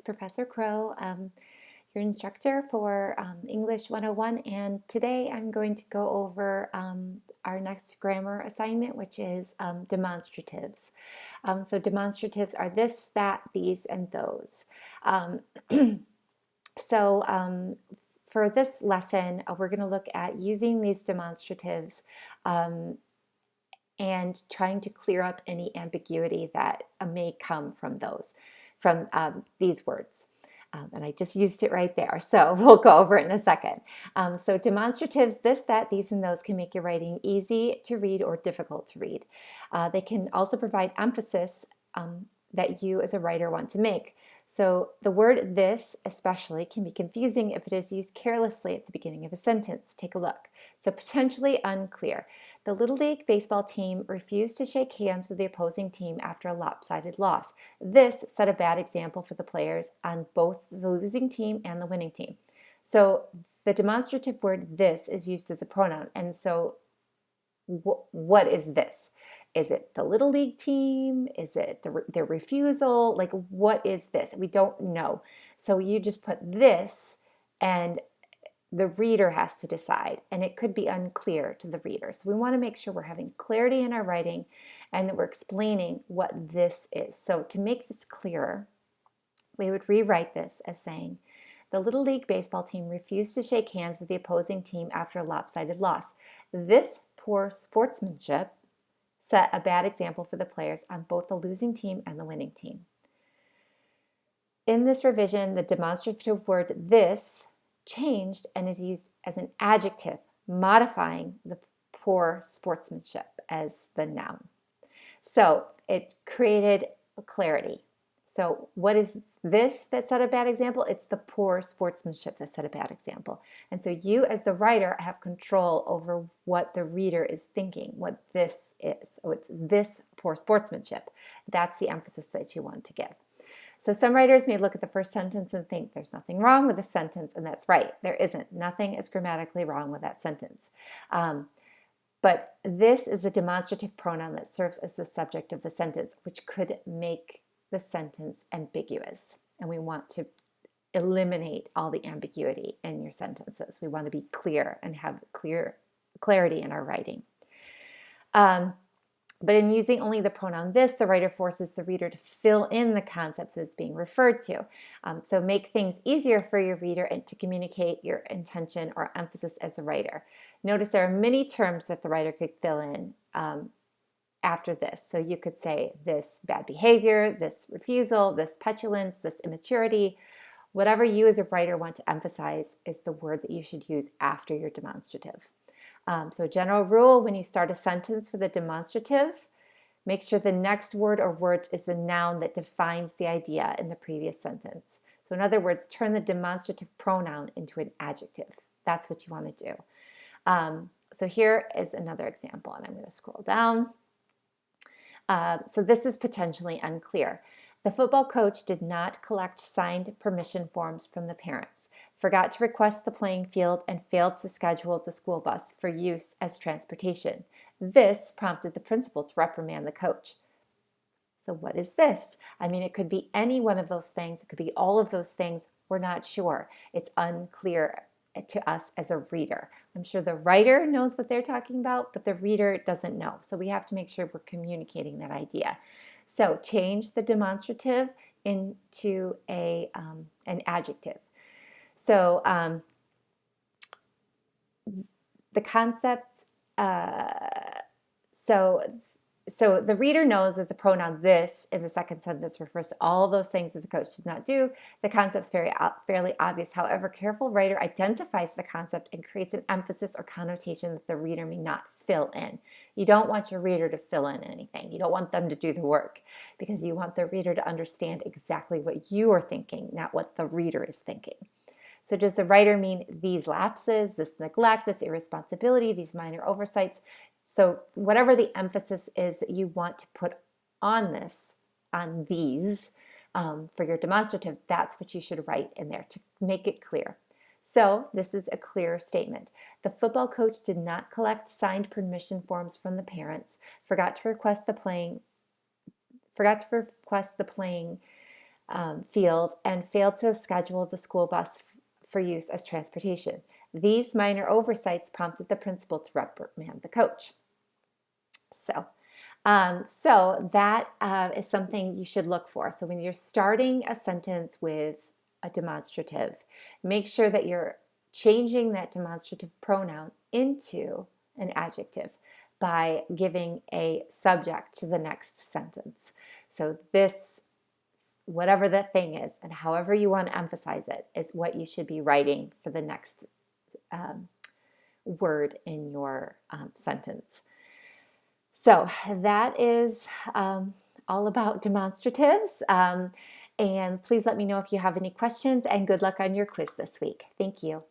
is Professor Crow, your instructor for English 101, and today I'm going to go over our next grammar assignment, which is demonstratives. So demonstratives are this, that, these, and those. So for this lesson, we're going to look at using these demonstratives and trying to clear up any ambiguity that may come from these words. And I just used it right there, so we'll go over it in a second. So demonstratives, this, that, these, and those can make your writing easy to read or difficult to read. They can also provide emphasis that you as a writer want to make. So the word this especially can be confusing if it is used carelessly at the beginning of a sentence. Take a look. So potentially unclear. The Little League baseball team refused to shake hands with the opposing team after a lopsided loss. This set a bad example for the players on both the losing team and the winning team. So the demonstrative word this is used as a pronoun, and so what is this? Is it the Little League team? Is it their refusal? Like, what is this? We don't know. So you just put this, and the reader has to decide, and it could be unclear to the reader. So we want to make sure we're having clarity in our writing and that we're explaining what this is. So to make this clearer, we would rewrite this as saying, the Little League baseball team refused to shake hands with the opposing team after a lopsided loss. This poor sportsmanship set a bad example for the players on both the losing team and the winning team. In this revision, the demonstrative word this changed and is used as an adjective, modifying the poor sportsmanship as the noun. So it created clarity. So what is this that set a bad example? It's the poor sportsmanship that set a bad example. And so you as the writer have control over what the reader is thinking, what this is. So it's this poor sportsmanship. That's the emphasis that you want to give. So some writers may look at the first sentence and think there's nothing wrong with the sentence, and that's right. There isn't. Nothing is grammatically wrong with that sentence. But this is a demonstrative pronoun that serves as the subject of the sentence, which could make the sentence ambiguous. And we want to eliminate all the ambiguity in your sentences. We want to be clear and have clarity in our writing. But in using only the pronoun this, the writer forces the reader to fill in the concepts that's being referred to. So make things easier for your reader and to communicate your intention or emphasis as a writer. Notice there are many terms that the writer could fill in after this. So you could say this bad behavior, this refusal, this petulance, this immaturity. Whatever you as a writer want to emphasize is the word that you should use after your demonstrative. So general rule, when you start a sentence with a demonstrative, make sure the next word or words is the noun that defines the idea in the previous sentence. So in other words, turn the demonstrative pronoun into an adjective. That's what you want to do. So here is another example, and I'm going to scroll down. So this is potentially unclear. The football coach did not collect signed permission forms from the parents, forgot to request the playing field, and failed to schedule the school bus for use as transportation. This prompted the principal to reprimand the coach. So what is this? I mean, it could be any one of those things. It could be all of those things. We're not sure. It's unclear to us as a reader. I'm sure the writer knows what they're talking about, but the reader doesn't know. So we have to make sure we're communicating that idea. So change the demonstrative into an adjective. So the concept, so the reader knows that the pronoun this in the second sentence refers to all those things that the coach did not do. The concept's fairly obvious. However, careful writer identifies the concept and creates an emphasis or connotation that the reader may not fill in. You don't want your reader to fill in anything. You don't want them to do the work, because you want the reader to understand exactly what you are thinking, not what the reader is thinking. So does the writer mean these lapses, this neglect, this irresponsibility, these minor oversights? So whatever the emphasis is that you want to put on this, on these, for your demonstrative, that's what you should write in there to make it clear. So this is a clear statement. The football coach did not collect signed permission forms from the parents, forgot to request the playing field and failed to schedule the school bus for use as transportation. These minor oversights prompted the principal to reprimand the coach. So that is something you should look for. So when you're starting a sentence with a demonstrative, make sure that you're changing that demonstrative pronoun into an adjective by giving a subject to the next sentence. So this, whatever that thing is, and however you want to emphasize it, is what you should be writing for the next word in your sentence. So that is all about demonstratives. And please let me know if you have any questions, and good luck on your quiz this week. Thank you.